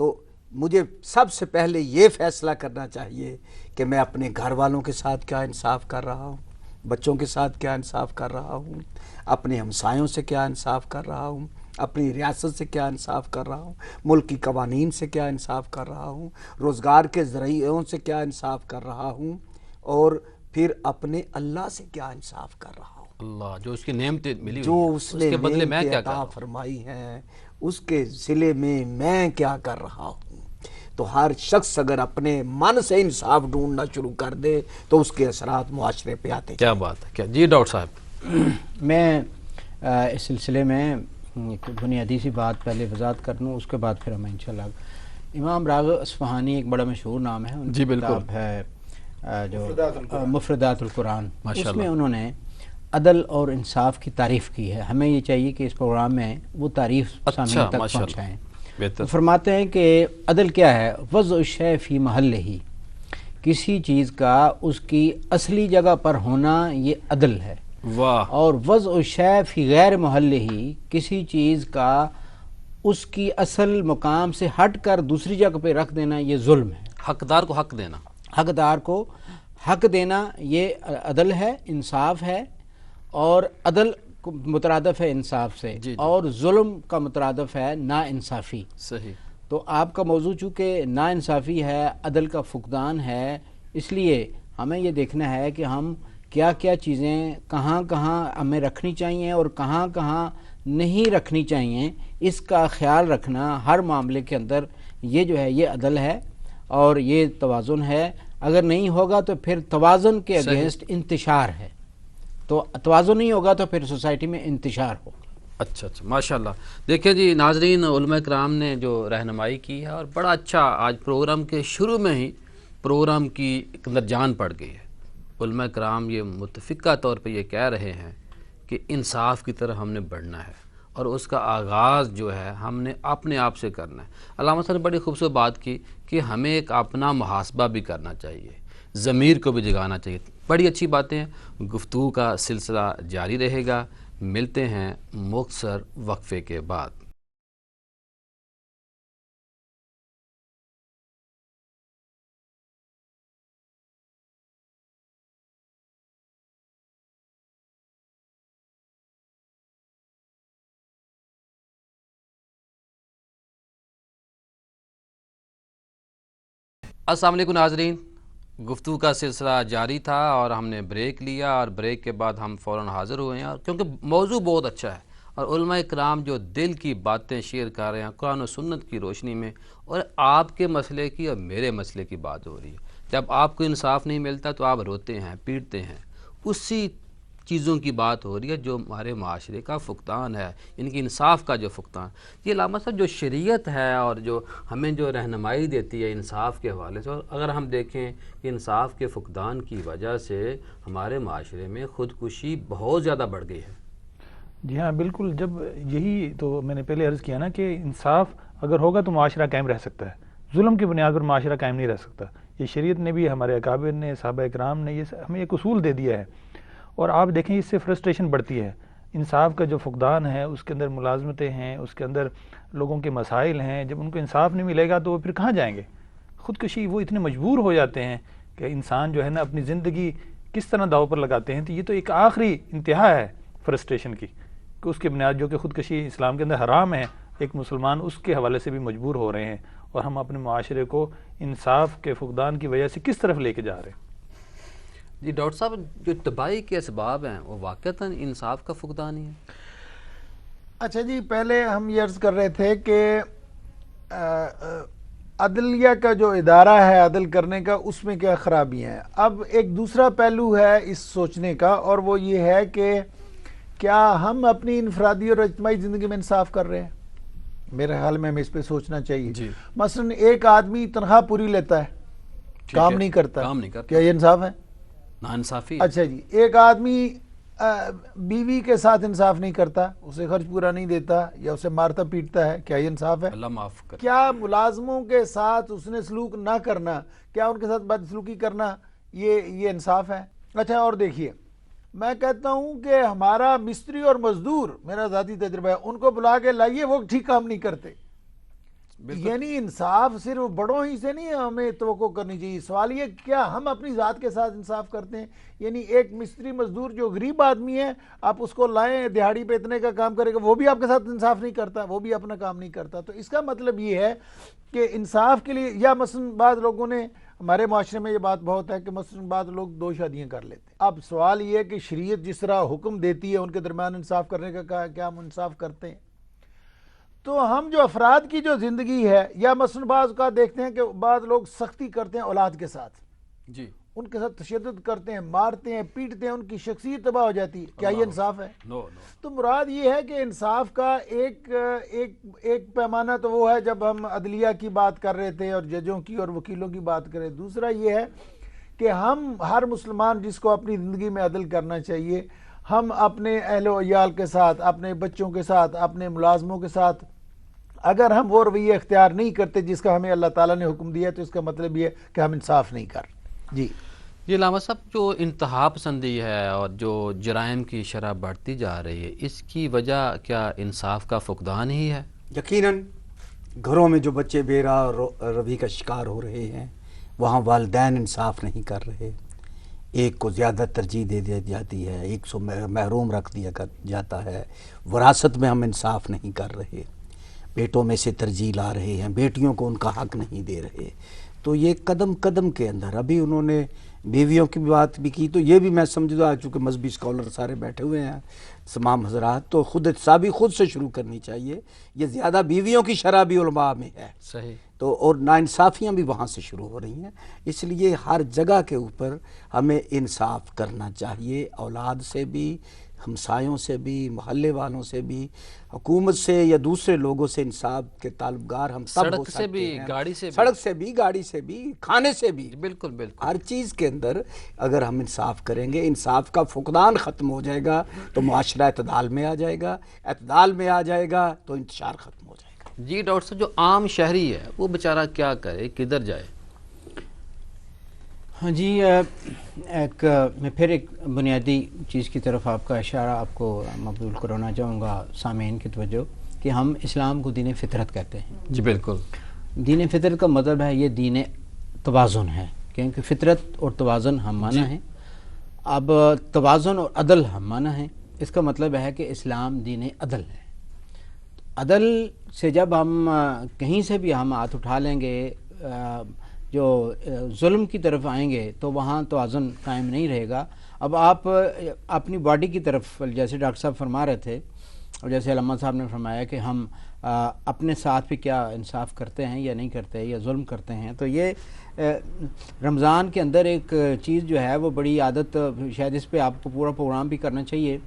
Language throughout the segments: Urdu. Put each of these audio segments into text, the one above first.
تو مجھے سب سے پہلے یہ فیصلہ کرنا چاہیے کہ میں اپنے گھر والوں کے ساتھ کیا انصاف کر رہا ہوں، بچوں کے ساتھ کیا انصاف کر رہا ہوں، اپنے ہمسایوں سے کیا انصاف کر رہا ہوں، اپنی ریاست سے کیا انصاف کر رہا ہوں، ملک کی قوانین سے کیا انصاف کر رہا ہوں، روزگار کے ذرائعوں سے کیا انصاف کر رہا ہوں، اور پھر اپنے اللہ سے کیا انصاف کر رہا ہوں۔ اللہ جو اس کی نعمتیں ملی جو ہوئی ہیں، اس نے کے بدلے میں نعمتیں کیا کر عطا رہا ہوں۔ فرمائی ہیں اس کے ضلع میں میں کیا کر رہا ہوں۔ تو ہر شخص اگر اپنے من سے انصاف ڈھونڈنا شروع کر دے تو اس کے اثرات معاشرے پہ آتے کیا بات ہے، کیا جی ڈاکٹر صاحب۔ میں اس سلسلے میں ایک بنیادی سی بات پہلے وضاحت کر لوں، اس کے بعد پھر ہم انشاءاللہ امام راغب اصفہانی ایک بڑا مشہور نام ہے، ان جی کی بالکل، کتاب ہے جو مفردات القرآن، ماشاء اس میں اللہ۔ انہوں نے عدل اور انصاف کی تعریف کی ہے۔ ہمیں یہ چاہیے کہ اس پروگرام میں وہ تعریف سامعین تک ماشاء اللہ، پہنچائیں۔ بہتر۔ فرماتے ہیں کہ عدل کیا ہے؟ وضع الشیء فی محلہ، کسی چیز کا اس کی اصلی جگہ پر ہونا یہ عدل ہے۔ واہ، اور وضع الشیء فی غیر محلہ، کسی چیز کا اس کی اصل مقام سے ہٹ کر دوسری جگہ پہ رکھ دینا یہ ظلم ہے۔ حقدار کو حق دینا۔ حقدار کو حق دینا یہ عدل ہے، انصاف ہے، اور عدل مترادف ہے انصاف سے، جی۔ اور ظلم کا مترادف ہے نا انصافی۔ صحیح۔ تو آپ کا موضوع چونکہ نا انصافی ہے، عدل کا فقدان ہے، اس لیے ہمیں یہ دیکھنا ہے کہ ہم کیا کیا چیزیں کہاں کہاں ہمیں رکھنی چاہیے اور کہاں کہاں نہیں رکھنی چاہیے، اس کا خیال رکھنا ہر معاملے کے اندر، یہ جو ہے یہ عدل ہے اور یہ توازن ہے۔ اگر نہیں ہوگا تو پھر توازن کے اگینسٹ انتشار ہے، تو توازن نہیں ہوگا تو پھر سوسائٹی میں انتشار ہوگا۔ اچھا اچھا، ماشاءاللہ۔ دیکھیں جی ناظرین، علماء کرام نے جو رہنمائی کی ہے، اور بڑا اچھا آج پروگرام کے شروع میں ہی پروگرام کی اندر جان پڑ گئی ہے۔ علماء کرام یہ متفقہ طور پہ یہ کہہ رہے ہیں کہ انصاف کی طرح ہم نے بڑھنا ہے، اور اس کا آغاز جو ہے ہم نے اپنے آپ سے کرنا ہے۔ علامہ صاحب نے بڑی خوبصورت بات کی کہ ہمیں ایک اپنا محاسبہ بھی کرنا چاہیے، ضمیر کو بھی جگانا چاہیے۔ بڑی اچھی باتیں ہیں، گفتگو کا سلسلہ جاری رہے گا۔ ملتے ہیں مختصر وقفے کے بعد۔ السلام علیکم ناظرین، گفتگو کا سلسلہ جاری تھا اور ہم نے بریک لیا، اور بریک کے بعد ہم فوراً حاضر ہوئے ہیں، اور کیونکہ موضوع بہت اچھا ہے اور علماء کرام جو دل کی باتیں شیئر کر رہے ہیں قرآن و سنت کی روشنی میں، اور آپ کے مسئلے کی اور میرے مسئلے کی بات ہو رہی ہے۔ جب آپ کو انصاف نہیں ملتا تو آپ روتے ہیں، پیٹتے ہیں، اسی چیزوں کی بات ہو رہی ہے جو ہمارے معاشرے کا فقدان ہے، یعنی کہ انصاف کا جو فقدان۔ یہ علامہ صاحب جو شریعت ہے اور جو ہمیں جو رہنمائی دیتی ہے انصاف کے حوالے سے، اور اگر ہم دیکھیں کہ انصاف کے فقدان کی وجہ سے ہمارے معاشرے میں خودکشی بہت زیادہ بڑھ گئی ہے۔ جی ہاں بالکل، جب یہی تو میں نے پہلے عرض کیا نا کہ انصاف اگر ہوگا تو معاشرہ قائم رہ سکتا ہے، ظلم کی بنیاد پر معاشرہ قائم نہیں رہ سکتا۔ یہ شریعت نے بھی، ہمارے اکابر نے، صحابہ اکرام نے یہ ہمیں ایک اصول دے دیا ہے، اور آپ دیکھیں اس سے فرسٹریشن بڑھتی ہے۔ انصاف کا جو فقدان ہے، اس کے اندر ملازمتیں ہیں، اس کے اندر لوگوں کے مسائل ہیں، جب ان کو انصاف نہیں ملے گا تو وہ پھر کہاں جائیں گے؟ خودکشی، وہ اتنے مجبور ہو جاتے ہیں کہ انسان جو ہے نا اپنی زندگی کس طرح داؤ پر لگاتے ہیں۔ تو یہ تو ایک آخری انتہا ہے فرسٹریشن کی، کہ اس کے بنیاد جو کہ خودکشی اسلام کے اندر حرام ہے، ایک مسلمان اس کے حوالے سے بھی مجبور ہو رہے ہیں، اور ہم اپنے معاشرے کو انصاف کے فقدان کی وجہ سے کس طرف لے کے جا رہے ہیں۔ جی ڈاکٹر صاحب، جو تباہی کے اسباب ہیں وہ واقعتاً انصاف کا فقدان ہی ہے۔ اچھا جی، پہلے ہم یہ عرض کر رہے تھے کہ عدلیہ کا جو ادارہ ہے عدل کرنے کا، اس میں کیا خرابیاں ہیں۔ اب ایک دوسرا پہلو ہے اس سوچنے کا، اور وہ یہ ہے کہ کیا ہم اپنی انفرادی اور اجتماعی زندگی میں انصاف کر رہے ہیں؟ میرے خیال میں ہمیں اس پہ سوچنا چاہیے۔ جی۔ مثلا ایک آدمی تنخواہ پوری لیتا ہے، کام نہیں کرتا، کیا یہ انصاف ہے؟ ناانصافی۔ اچھا جی، ایک آدمی بیوی کے ساتھ انصاف نہیں کرتا، اسے خرچ پورا نہیں دیتا یا اسے مارتا پیٹتا ہے، کیا یہ انصاف ہے؟ اللہ معاف کر۔ کیا ملازموں کے ساتھ اس نے سلوک نہ کرنا، کیا ان کے ساتھ بدسلوکی کرنا، یہ انصاف ہے؟ اچھا، اور دیکھیے، میں کہتا ہوں کہ ہمارا مستری اور مزدور، میرا ذاتی تجربہ ہے، ان کو بلا کے لائیے، وہ ٹھیک کام نہیں کرتے، یعنی انصاف صرف بڑوں ہی سے نہیں ہمیں توقع کرنی چاہیے. سوال یہ کیا ہم اپنی ذات کے ساتھ انصاف کرتے ہیں؟ یعنی ایک مستری مزدور جو غریب آدمی ہے آپ اس کو لائیں دہاڑی پہ اتنے کا کام کرے گا, وہ بھی آپ کے ساتھ انصاف نہیں کرتا, وہ بھی اپنا کام نہیں کرتا. تو اس کا مطلب یہ ہے کہ انصاف کے لیے, یا مثلا بعض لوگوں نے, ہمارے معاشرے میں یہ بات بہت ہے کہ مثلا بعض لوگ 2 شادیاں کر لیتے ہیں. اب سوال یہ ہے کہ شریعت جس طرح حکم دیتی ہے ان کے درمیان انصاف کرنے کا, کیا ہم انصاف کرتے ہیں؟ تو ہم جو افراد کی جو زندگی ہے, یا مثلا بعض کا دیکھتے ہیں کہ بعض لوگ سختی کرتے ہیں اولاد کے ساتھ, جی ان کے ساتھ تشدد کرتے ہیں, مارتے ہیں, پیٹتے ہیں, ان کی شخصیت تباہ ہو جاتی ہے. کیا یہ انصاف ہے؟ نو. تو مراد یہ ہے کہ انصاف کا ایک پیمانہ تو وہ ہے جب ہم عدلیہ کی بات کر رہے تھے اور ججوں کی اور وکیلوں کی بات کریں. دوسرا یہ ہے کہ ہم ہر مسلمان جس کو اپنی زندگی میں عدل کرنا چاہیے, ہم اپنے اہل و عیال کے ساتھ, اپنے بچوں کے ساتھ, اپنے ملازموں کے ساتھ اگر ہم وہ رویہ اختیار نہیں کرتے جس کا ہمیں اللہ تعالیٰ نے حکم دیا, تو اس کا مطلب یہ ہے کہ ہم انصاف نہیں کر. جی یہ علامہ صاحب, جو انتہا پسندی ہے اور جو جرائم کی شرح بڑھتی جا رہی ہے, اس کی وجہ کیا انصاف کا فقدان ہی ہے؟ یقیناً گھروں میں جو بچے بے راہ روی کا شکار ہو رہے ہیں, وہاں والدین انصاف نہیں کر رہے. ایک کو زیادہ ترجیح دے دی جاتی ہے, ایک کو محروم رکھ دیا جاتا ہے. وراثت میں ہم انصاف نہیں کر رہے, بیٹوں میں سے ترجیح لا رہے ہیں, بیٹیوں کو ان کا حق نہیں دے رہے. تو یہ قدم قدم کے اندر, ابھی انہوں نے بیویوں کی بات بھی کی, تو یہ بھی میں سمجھتا, چونکہ مذہبی اسکالر سارے بیٹھے ہوئے ہیں تمام حضرات, تو خود احتسابی خود سے شروع کرنی چاہیے. یہ زیادہ بیویوں کی شرح بھی علماء میں ہے, صحیح. تو اور ناانصافیاں بھی وہاں سے شروع ہو رہی ہیں. اس لیے ہر جگہ کے اوپر ہمیں انصاف کرنا چاہیے, اولاد سے بھی, ہمسایوں سے بھی, محلے والوں سے بھی, حکومت سے یا دوسرے لوگوں سے انصاف کے طالبگار ہم تب ہو سڑک سے سکتے بھی, ہیں. گاڑی سے بھی, سڑک سے بھی, گاڑی سے بھی, کھانے سے بھی, بالکل بالکل. ہر چیز کے اندر اگر ہم انصاف کریں گے, انصاف کا فقدان ختم ہو جائے گا, تو معاشرہ اعتدال میں آ جائے گا, اعتدال میں آ جائے گا تو انتشار ختم ہو جائے گا. جی ڈاکٹر صاحب, جو عام شہری ہے وہ بیچارہ کیا کرے, کدھر جائے؟ ہاں جی, میں پھر ایک بنیادی چیز کی طرف آپ کا اشارہ آپ کو مبذول کرانا چاہوں گا سامعین کی توجہ, کہ ہم اسلام کو دین فطرت کہتے ہیں. جی بالکل. دین فطرت کا مطلب ہے یہ دین توازن ہے, کیونکہ فطرت اور توازن ہم معنی ہیں. اب توازن اور عدل ہم معنی ہیں. اس کا مطلب ہے کہ اسلام دین عدل ہے. عدل سے جب ہم کہیں سے بھی ہم ہاتھ اٹھا لیں گے, جو ظلم کی طرف آئیں گے, تو وہاں توازن قائم نہیں رہے گا. اب آپ اپنی باڈی کی طرف, جیسے ڈاکٹر صاحب فرما رہے تھے اور جیسے علامہ صاحب نے فرمایا کہ ہم اپنے ساتھ بھی کیا انصاف کرتے ہیں یا نہیں کرتے, یا ظلم کرتے ہیں. تو یہ رمضان کے اندر ایک چیز جو ہے وہ بڑی عادت, شاید اس پہ آپ کو پورا پروگرام بھی کرنا چاہیے.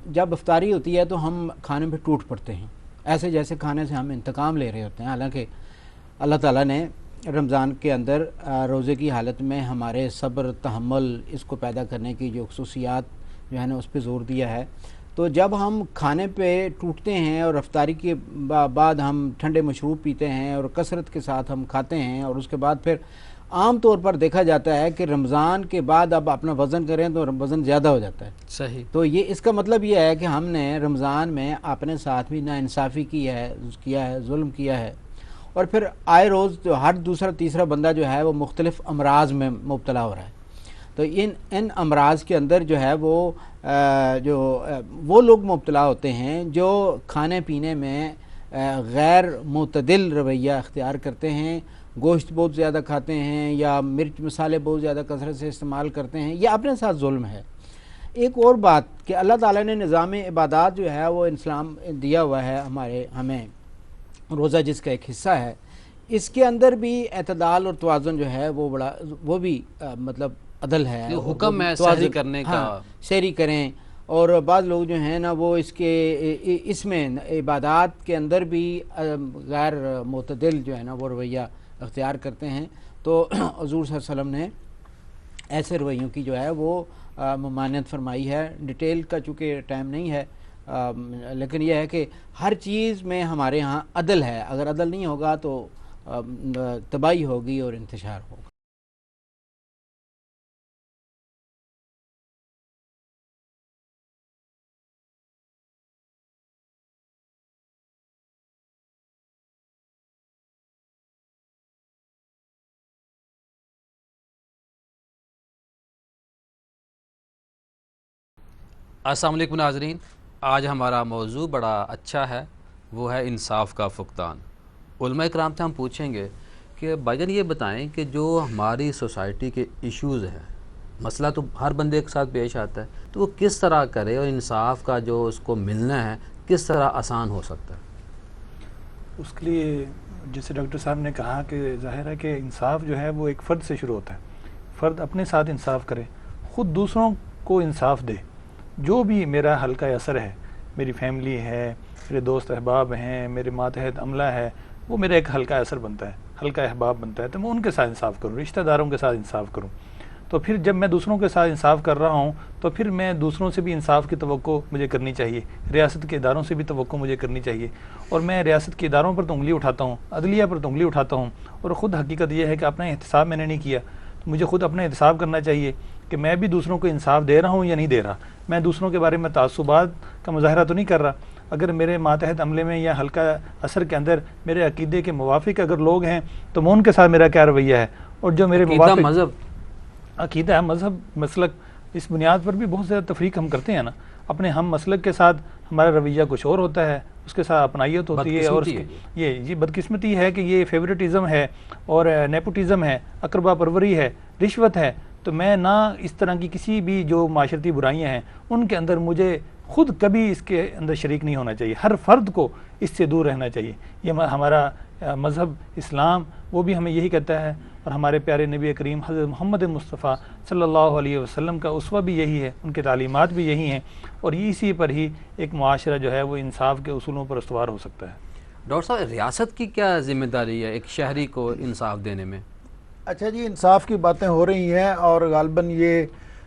جب افطاری ہوتی ہے تو ہم کھانے پہ ٹوٹ پڑتے ہیں, ایسے جیسے کھانے سے ہم انتقام لے رہے ہوتے ہیں. حالانکہ اللہ تعالیٰ نے رمضان کے اندر روزے کی حالت میں ہمارے صبر, تحمل, اس کو پیدا کرنے کی جو خصوصیات جو ہے نا اس پہ زور دیا ہے. تو جب ہم کھانے پہ ٹوٹتے ہیں اور افطاری کے بعد ہم ٹھنڈے مشروب پیتے ہیں اور کثرت کے ساتھ ہم کھاتے ہیں, اور اس کے بعد پھر عام طور پر دیکھا جاتا ہے کہ رمضان کے بعد اب اپنا وزن کریں تو وزن زیادہ ہو جاتا ہے. صحیح. تو یہ اس کا مطلب یہ ہے کہ ہم نے رمضان میں اپنے ساتھ بھی ناانصافی کی ہے, ظلم کیا ہے. اور پھر آئے روز ہر دوسرا تیسرا بندہ جو ہے وہ مختلف امراض میں مبتلا ہو رہا ہے. تو ان امراض کے اندر جو ہے وہ لوگ مبتلا ہوتے ہیں جو کھانے پینے میں غیر معتدل رویہ اختیار کرتے ہیں, گوشت بہت زیادہ کھاتے ہیں, یا مرچ مسالے بہت زیادہ کثرت سے استعمال کرتے ہیں. یہ اپنے ساتھ ظلم ہے. ایک اور بات کہ اللہ تعالیٰ نے نظام عبادات جو ہے وہ اسلام دیا ہوا ہے ہمیں, روزہ جس کا ایک حصہ ہے, اس کے اندر بھی اعتدال اور توازن جو ہے وہ بھی مطلب عدل ہے. حکم ہے سحری کرنے کا, سحری کریں. اور بعض لوگ جو ہیں نا وہ اس میں عبادات کے اندر بھی غیر معتدل جو ہے نا وہ رویہ اختیار کرتے ہیں. تو حضور صلی اللہ علیہ وسلم نے ایسے رویوں کی جو ہے وہ ممانعت فرمائی ہے. ڈیٹیل کا چونکہ ٹائم نہیں ہے, لیکن یہ ہے کہ ہر چیز میں ہمارے ہاں عدل ہے. اگر عدل نہیں ہوگا تو تباہی ہوگی اور انتشار ہوگا. السلام علیکم ناظرین، آج ہمارا موضوع بڑا اچھا ہے، وہ ہے انصاف کا فقدان۔ علماء کرام سے ہم پوچھیں گے کہ بھائی جان یہ بتائیں کہ جو ہماری سوسائٹی کے ایشوز ہیں، مسئلہ تو ہر بندے کے ساتھ پیش آتا ہے، تو وہ کس طرح کرے اور انصاف کا جو اس کو ملنا ہے کس طرح آسان ہو سکتا ہے؟ اس کے لیے جیسے ڈاکٹر صاحب نے کہا کہ ظاہر ہے کہ انصاف جو ہے وہ ایک فرد سے شروع ہوتا ہے۔ فرد اپنے ساتھ انصاف کرے، خود دوسروں کو انصاف دے۔ جو بھی میرا حلقہ اثر ہے، میری فیملی ہے، میرے دوست احباب ہیں، میرے ماتحت عملہ ہے، وہ میرا ایک حلقہ اثر بنتا ہے، حلقہ احباب بنتا ہے، تو میں ان کے ساتھ انصاف کروں، رشتہ داروں کے ساتھ انصاف کروں۔ تو پھر جب میں دوسروں کے ساتھ انصاف کر رہا ہوں تو پھر میں دوسروں سے بھی انصاف کی توقع مجھے کرنی چاہیے، ریاست کے اداروں سے بھی توقع مجھے کرنی چاہیے، اور میں ریاست کے اداروں پر تو انگلی اٹھاتا ہوں، عدلیہ پر تو انگلی اٹھاتا ہوں، اور خود حقیقت یہ ہے کہ اپنا احتساب میں نے نہیں کیا، تو مجھے خود اپنا احتساب کرنا چاہیے کہ میں بھی دوسروں کو انصاف دے رہا ہوں یا نہیں دے رہا۔ میں دوسروں کے بارے میں تعصبات کا مظاہرہ تو نہیں کر رہا۔ اگر میرے ماتحت عملے میں یا حلقہ اثر کے اندر میرے عقیدے کے موافق اگر لوگ ہیں تو میں ان کے ساتھ میرا کیا رویہ ہے، اور جو میرے عقیدہ مذہب عقیدہ مذہب مسلک، اس بنیاد پر بھی بہت زیادہ تفریق ہم کرتے ہیں نا۔ اپنے ہم مسلک کے ساتھ ہمارا رویہ کچھ اور ہوتا ہے، اس کے ساتھ اپنائیت ہوتی ہے، اور یہ بدقسمتی ہے کہ یہ فیورٹزم ہے اور نیپوٹزم ہے، اقربا پروری ہے، رشوت ہے۔ تو میں نہ اس طرح کی کسی بھی جو معاشرتی برائیاں ہیں ان کے اندر مجھے خود کبھی اس کے اندر شریک نہیں ہونا چاہیے۔ ہر فرد کو اس سے دور رہنا چاہیے۔ یہ ہمارا مذہب اسلام وہ بھی ہمیں یہی کہتا ہے، اور ہمارے پیارے نبی کریم حضرت محمد مصطفیٰ صلی اللہ علیہ وسلم کا اسوہ بھی یہی ہے، ان کے تعلیمات بھی یہی ہیں، اور اسی پر ہی ایک معاشرہ جو ہے وہ انصاف کے اصولوں پر استوار ہو سکتا ہے۔ ڈاکٹر صاحب، ریاست کی کیا ذمہ داری ہے ایک شہری کو انصاف دینے میں؟ اچھا جی، انصاف کی باتیں ہو رہی ہیں، اور غالباً یہ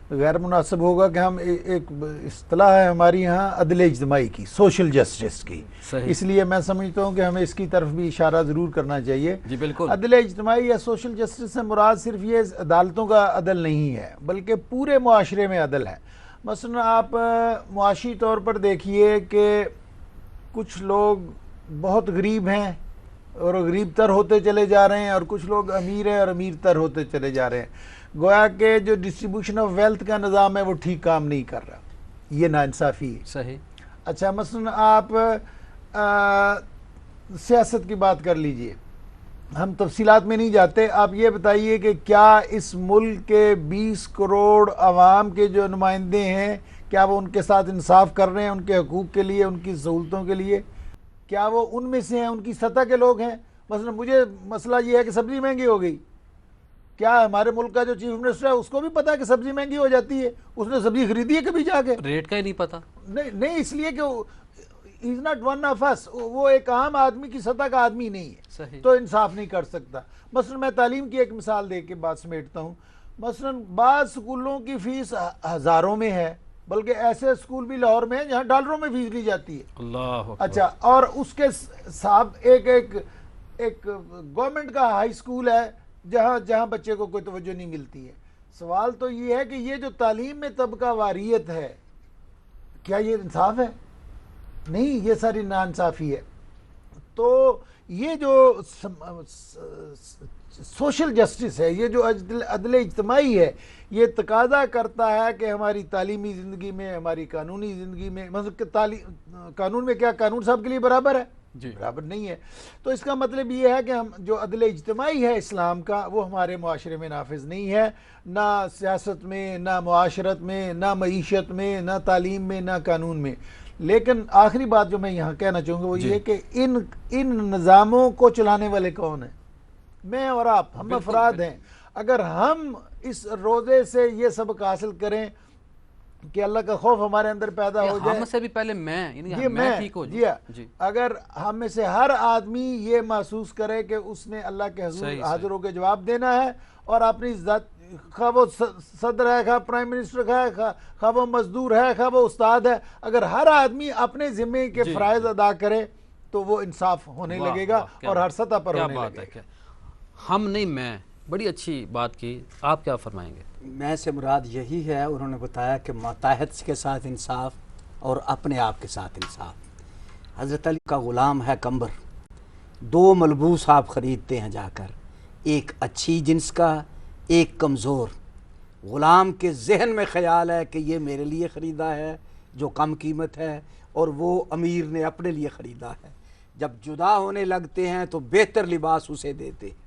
غیر مناسب ہوگا کہ ہم ایک اصطلاح ہے ہماری یہاں عدل اجتماعی کی، سوشل جسٹس کی، اس لیے میں سمجھتا ہوں کہ ہمیں اس کی طرف بھی اشارہ ضرور کرنا چاہیے۔ جی بالکل۔ عدل اجتماعی یا سوشل جسٹس سے مراد صرف یہ عدالتوں کا عدل نہیں ہے، بلکہ پورے معاشرے میں عدل ہے۔ مثلا آپ معاشی طور پر دیکھیے کہ کچھ لوگ بہت غریب ہیں اور غریب تر ہوتے چلے جا رہے ہیں، اور کچھ لوگ امیر ہیں اور امیر تر ہوتے چلے جا رہے ہیں۔ گویا کہ جو ڈسٹریبیوشن آف ویلتھ کا نظام ہے وہ ٹھیک کام نہیں کر رہا، یہ ناانصافی ہے۔ صحیح۔ اچھا، مثلا آپ سیاست کی بات کر لیجئے، ہم تفصیلات میں نہیں جاتے، آپ یہ بتائیے کہ کیا اس ملک کے 20 کروڑ عوام کے جو نمائندے ہیں، کیا وہ ان کے ساتھ انصاف کر رہے ہیں ان کے حقوق کے لیے، ان کی سہولتوں کے لیے؟ کیا وہ ان میں سے ہیں، ان کی سطح کے لوگ ہیں؟ مثلا مجھے مسئلہ یہ ہے کہ سبزی مہنگی ہو گئی، کیا ہمارے ملک کا جو چیف منسٹر ہے اس کو بھی پتا ہے کہ سبزی مہنگی ہو جاتی ہے؟ اس نے سبزی خریدی ہے کبھی جا کے؟ ریٹ کا ہی نہیں پتا؟ نہیں، اس لیے کہ he's not one of us، وہ ایک عام آدمی کی سطح کا آدمی نہیں ہے، صحیح، تو انصاف نہیں کر سکتا۔ مثلا میں تعلیم کی ایک مثال دے کے بات سمیٹتا ہوں۔ مثلا بعض سکولوں کی فیس ہزاروں میں ہے، بلکہ ایسے سکول بھی لاہور میں ہیں جہاں ڈالروں میں فیس لی جاتی ہے۔ اللہ اکبر۔ اچھا، اور اس کے ساتھ ایک گورنمنٹ کا ہائی سکول ہے جہاں بچے کو کوئی توجہ نہیں ملتی ہے۔ سوال تو یہ ہے کہ یہ جو تعلیم میں طبقہ واریت ہے، کیا یہ انصاف ہے؟ نہیں، یہ ساری ناانصافی ہے۔ تو یہ جو سوشل جسٹس ہے، یہ جو عدل اجتماعی ہے، یہ تقاضا کرتا ہے کہ ہماری تعلیمی زندگی میں، ہماری قانونی زندگی میں، قانون میں کیا قانون سب کے لیے برابر ہے؟ جی برابر نہیں ہے۔ تو اس کا مطلب یہ ہے کہ ہم جو عدل اجتماعی ہے اسلام کا، وہ ہمارے معاشرے میں نافذ نہیں ہے، نہ سیاست میں، نہ معاشرت میں، نہ معیشت میں، نہ تعلیم میں، نہ قانون میں۔ لیکن آخری بات جو میں یہاں کہنا چاہوں گا وہ یہ کہ ان نظاموں کو چلانے والے کون ہیں؟ میں اور آپ، ہم افراد ہیں۔ اگر ہم اس روزے سے یہ سبق حاصل کریں کہ اللہ کا خوف ہمارے اندر پیدا ہو جائے، ہم سے بھی پہلے میں ٹھیک ہو جی، اگر ہم میں سے ہر آدمی یہ محسوس کرے کہ اس نے اللہ کے حضور حاضر ہو کے جواب دینا ہے، اور اپنی ذات، خواہ وہ صدر ہے، خواہ پرائم منسٹر ہے، خواہ وہ مزدور ہے، خواہ وہ استاد ہے، اگر ہر آدمی اپنے ذمے کے فرائض ادا کرے تو وہ انصاف ہونے لگے گا، اور ہر سطح پر ہونے لگے گا۔ ہم نہیں، میں بڑی اچھی بات کی، آپ کیا فرمائیں گے؟ میں سے مراد یہی ہے، انہوں نے بتایا کہ ماتحت کے ساتھ انصاف اور اپنے آپ کے ساتھ انصاف۔ حضرت علی کا غلام ہے قمبر، 2 ملبوس آپ خریدتے ہیں جا کر، ایک اچھی جنس کا، ایک کمزور۔ غلام کے ذہن میں خیال ہے کہ یہ میرے لیے خریدا ہے، جو کم قیمت ہے اور وہ امیر نے اپنے لیے خریدا ہے. جب جدا ہونے لگتے ہیں تو بہتر لباس اسے دیتے ہیں،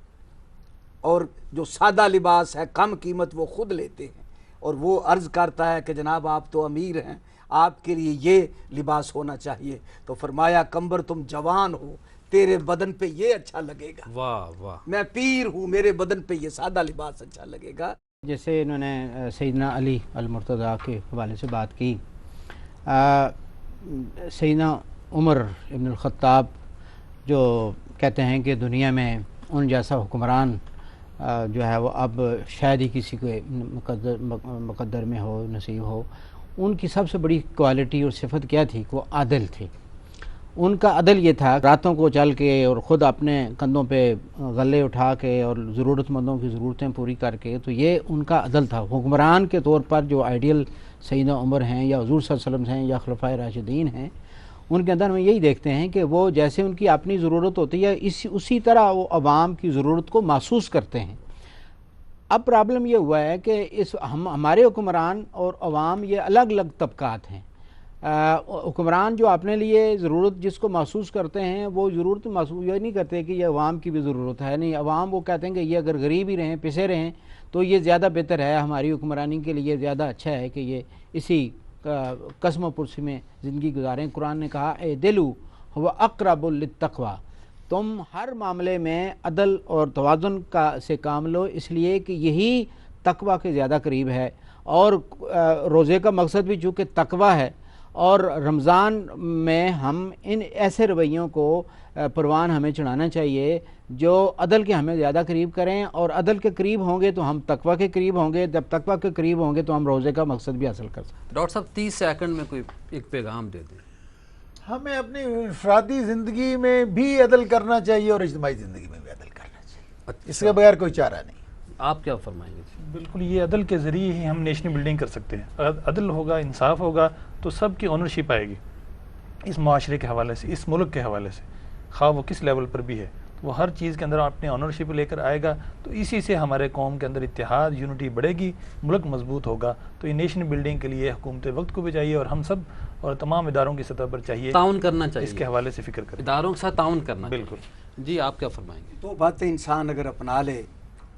اور جو سادہ لباس ہے کم قیمت وہ خود لیتے ہیں، اور وہ عرض کرتا ہے کہ جناب آپ تو امیر ہیں، آپ کے لیے یہ لباس ہونا چاہیے. تو فرمایا قمبر تم جوان ہو، تیرے بدن پہ یہ اچھا لگے گا. واہ واہ. میں پیر ہوں، میرے بدن پہ یہ سادہ لباس اچھا لگے گا. جیسے انہوں نے سیدنا علی المرتضیٰ کے حوالے سے بات کی، سیدنا عمر ابن الخطاب جو کہتے ہیں کہ دنیا میں ان جیسا حکمران جو ہے وہ اب شاید ہی کسی کے مقدر میں ہو، نصیب ہو. ان کی سب سے بڑی کوالٹی اور صفت کیا تھی کہ وہ عادل تھی. ان کا عدل یہ تھا، راتوں کو چل کے اور خود اپنے کندھوں پہ غلے اٹھا کے اور ضرورت مندوں کی ضرورتیں پوری کر کے، تو یہ ان کا عدل تھا. حکمران کے طور پر جو آئیڈیل سیدنا عمر ہیں یا حضور صلی اللہ علیہ وسلم ہیں یا خلفائے راشدین ہیں، ان کے اندر ہم یہی دیکھتے ہیں کہ وہ جیسے ان کی اپنی ضرورت ہوتی ہے اسی طرح وہ عوام کی ضرورت کو محسوس کرتے ہیں. اب پرابلم یہ ہوا ہے کہ ہمارے حکمران اور عوام یہ الگ الگ طبقات ہیں. حکمران جو اپنے لیے ضرورت جس کو محسوس کرتے ہیں وہ ضرورت محسوس یہ نہیں کرتے کہ یہ عوام کی بھی ضرورت ہے. نہیں، عوام وہ کہتے ہیں کہ یہ اگر غریب ہی رہیں، پسے رہیں تو یہ زیادہ بہتر ہے، ہماری حکمرانی کے لیے زیادہ اچھا ہے کہ یہ اسی قسم و پرسی میں زندگی گزاریں. قرآن نے کہا اے دلو هو اقرب للتقوی، تم ہر معاملے میں عدل اور توازن سے کام لو، اس لیے کہ یہی تقوی کے زیادہ قریب ہے. اور روزے کا مقصد بھی چونکہ تقوی ہے، اور رمضان میں ہم ان ایسے رویوں کو پروان ہمیں چڑھانا چاہیے جو عدل کے ہمیں زیادہ قریب کریں، اور عدل کے قریب ہوں گے تو ہم تقوی کے قریب ہوں گے، جب تقوی کے قریب ہوں گے تو ہم روزے کا مقصد بھی حاصل کر سکتے ہیں. ڈاکٹر صاحب 30 سیکنڈ میں کوئی ایک پیغام دے دیں. ہمیں اپنی انفرادی زندگی میں بھی عدل کرنا چاہیے اور اجتماعی زندگی میں بھی عدل کرنا چاہیے. اس کے بغیر کوئی چارہ نہیں. آپ کیا فرمائیں گے؟ بالکل، یہ عدل کے ذریعے ہی ہم نیشنل بلڈنگ کر سکتے ہیں. اگر عدل ہوگا، انصاف ہوگا تو سب کی اونرشپ آئے گی اس معاشرے کے حوالے سے، اس ملک کے حوالے سے، خواہ وہ کس لیول پر بھی ہے. وہ ہر چیز کے اندر اپنی اونرشپ لے کر آئے گا تو اسی سے ہمارے قوم کے اندر اتحاد، یونٹی بڑھے گی، ملک مضبوط ہوگا. تو یہ نیشنل بلڈنگ کے لیے حکومت وقت کو بھی چاہیے اور ہم سب اور تمام اداروں کی سطح پر چاہیے تعاون کرنا چاہیے، اس کے حوالے سے فکر کریں، اداروں کے ساتھ تعاون کرنا. بالکل. جی آپ کیا فرمائیں گے؟ دو باتیں انسان اگر اپنا لے،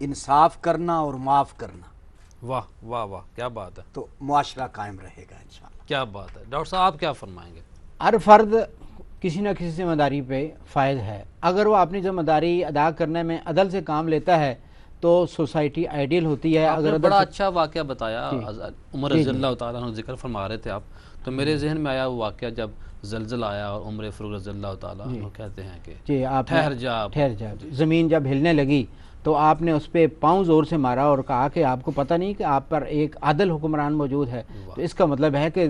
انصاف کرنا اور معاف کرنا، واہ واہ واہ، کیا بات ہے، تو معاشرہ قائم رہے گا انشاءاللہ. کیا بات ہے. ڈاکٹر صاحب آپ کیا فرمائیں گے؟ ہر فرد کسی نہ کسی ذمہ داری پہ فائز ہے. اگر وہ اپنی ذمہ داری ادا کرنے میں عدل سے کام لیتا ہے تو سوسائٹی آئیڈیل ہوتی ہے. آپ نے اگر بڑا اچھا واقعہ بتایا، عمر رضی اللہ تعالیٰ عنہ ذکر فرما رہے تھے آپ، تو میرے ذہن میں آیا وہ واقعہ جب زلزلہ آیا اور عمر فاروق رضی اللہ تعالیٰ عنہ کہتے ہیں کہ جی آپ ٹھہر جا. زمین جب ہلنے لگی تو آپ نے اس پہ پاؤں زور سے مارا اور کہا کہ آپ کو پتہ نہیں کہ آپ پر ایک عادل حکمران موجود ہے. تو اس کا مطلب ہے کہ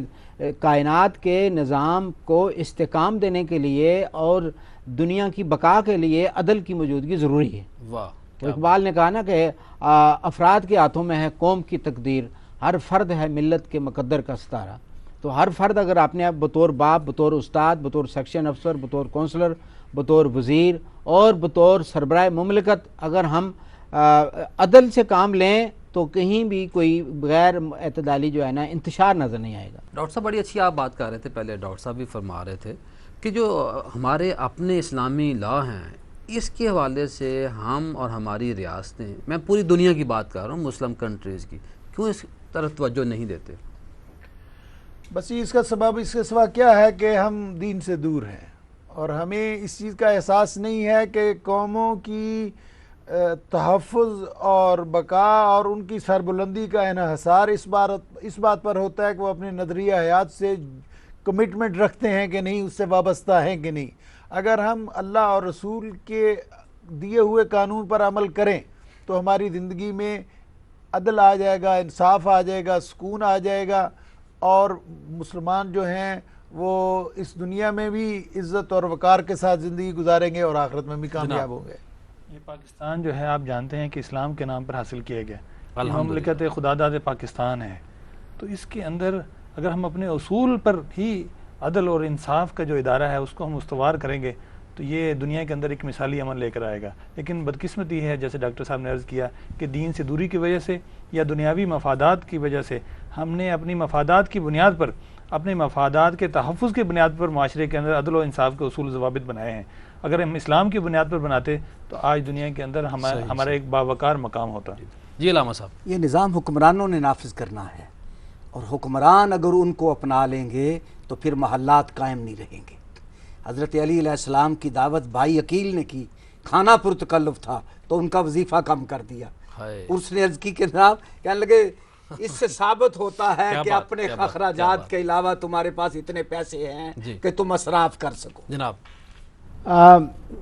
کائنات کے نظام کو استحکام دینے کے لیے اور دنیا کی بقا کے لیے عدل کی موجودگی ضروری ہے. واہ. اقبال نے کہا نا کہ افراد کے ہاتھوں میں ہے قوم کی تقدیر، ہر فرد ہے ملت کے مقدر کا ستارہ. تو ہر فرد اگر آپ نے بطور باپ، بطور استاد، بطور سیکشن افسر، بطور کونسلر، بطور وزیر اور بطور سربراہ مملکت اگر ہم عدل سے کام لیں تو کہیں بھی کوئی غیر اعتدالی جو ہے نا انتشار نظر نہیں آئے گا. ڈاکٹر صاحب بڑی اچھی آپ بات کر رہے تھے، پہلے ڈاکٹر صاحب بھی فرما رہے تھے کہ جو ہمارے اپنے اسلامی لا ہیں اس کے حوالے سے ہم اور ہماری ریاستیں، میں پوری دنیا کی بات کر رہا ہوں، مسلم کنٹریز کی، کیوں اس طرف توجہ نہیں دیتے؟ بس اس کا سبب اس کے سوا کیا ہے کہ ہم دین سے دور ہیں اور ہمیں اس چیز کا احساس نہیں ہے کہ قوموں کی تحفظ اور بقا اور ان کی سربلندی کا انحصار اس بات پر ہوتا ہے کہ وہ اپنے نظریہ حیات سے کمٹمنٹ رکھتے ہیں کہ نہیں، اس سے وابستہ ہیں کہ نہیں. اگر ہم اللہ اور رسول کے دیے ہوئے قانون پر عمل کریں تو ہماری زندگی میں عدل آ جائے گا، انصاف آ جائے گا، سکون آ جائے گا، اور مسلمان جو ہیں وہ اس دنیا میں بھی عزت اور وقار کے ساتھ زندگی گزاریں گے اور آخرت میں بھی کامیاب ہوں گے. یہ پاکستان جو ہے آپ جانتے ہیں کہ اسلام کے نام پر حاصل کیا گیا، مملکت خداداد پاکستان ہے. تو اس کے اندر اگر ہم اپنے اصول پر ہی عدل اور انصاف کا جو ادارہ ہے اس کو ہم استوار کریں گے تو یہ دنیا کے اندر ایک مثالی عمل لے کر آئے گا. لیکن بدقسمتی ہے، جیسے ڈاکٹر صاحب نے عرض کیا، کہ دین سے دوری کی وجہ سے یا دنیاوی مفادات کی وجہ سے ہم نے اپنی مفادات کی بنیاد پر اپنے مفادات کے تحفظ کی بنیاد پر معاشرے کے اندر عدل و انصاف کے اصول و ضوابط بنائے ہیں. اگر ہم اسلام کی بنیاد پر بناتے تو آج دنیا کے اندر ہمارا ایک باوقار مقام ہوتا. جی علامہ صاحب. یہ نظام حکمرانوں نے نافذ کرنا ہے، اور حکمران اگر ان کو اپنا لیں گے تو پھر محلات قائم نہیں رہیں گے. حضرت علی علیہ السلام کی دعوت بھائی عقیل نے کی، کھانا پرتکلف تھا تو ان کا وظیفہ کم کر دیا. اس نے عرض کی کہ جناب، کہنے لگے اس سے ثابت ہوتا ہے کہ اپنے اخراجات کے علاوہ تمہارے پاس اتنے پیسے ہیں کہ تم اسراف کر سکو. جناب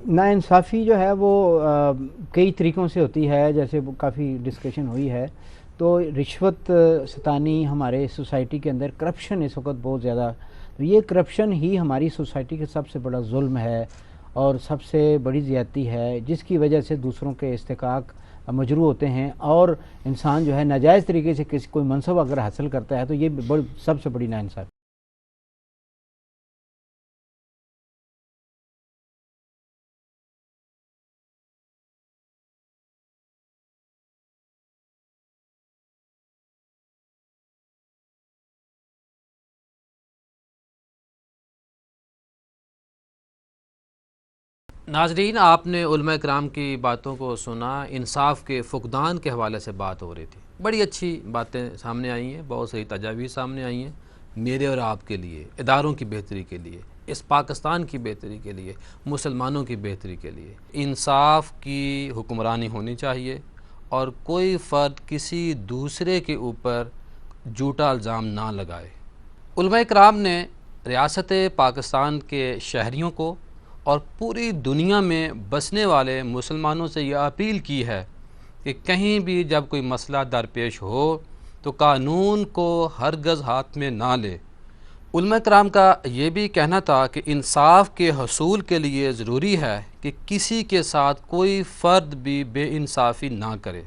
ناانصافی جو ہے وہ کئی طریقوں سے ہوتی ہے، جیسے کافی ڈسکشن ہوئی ہے. تو رشوت ستانی ہمارے سوسائٹی کے اندر، کرپشن اس وقت بہت زیادہ، یہ کرپشن ہی ہماری سوسائٹی کا سب سے بڑا ظلم ہے اور سب سے بڑی زیادتی ہے، جس کی وجہ سے دوسروں کے استحقاق مجروح ہوتے ہیں، اور انسان جو ہے ناجائز طریقے سے کوئی منصب اگر حاصل کرتا ہے تو یہ سب سے بڑی ناانصافی. ناظرین، آپ نے علماء کرام کی باتوں کو سنا. انصاف کے فقدان کے حوالے سے بات ہو رہی تھی. بڑی اچھی باتیں سامنے آئی ہیں، بہت صحیح تجاویز سامنے آئی ہیں میرے اور آپ کے لیے، اداروں کی بہتری کے لیے، اس پاکستان کی بہتری کے لیے، مسلمانوں کی بہتری کے لیے. انصاف کی حکمرانی ہونی چاہیے اور کوئی فرد کسی دوسرے کے اوپر جھوٹا الزام نہ لگائے. علماء کرام نے ریاست پاکستان کے شہریوں کو اور پوری دنیا میں بسنے والے مسلمانوں سے یہ اپیل کی ہے کہ کہیں بھی جب کوئی مسئلہ درپیش ہو تو قانون کو ہرگز ہاتھ میں نہ لے. علماء کرام کا یہ بھی کہنا تھا کہ انصاف کے حصول کے لیے ضروری ہے کہ کسی کے ساتھ کوئی فرد بھی بے انصافی نہ کرے.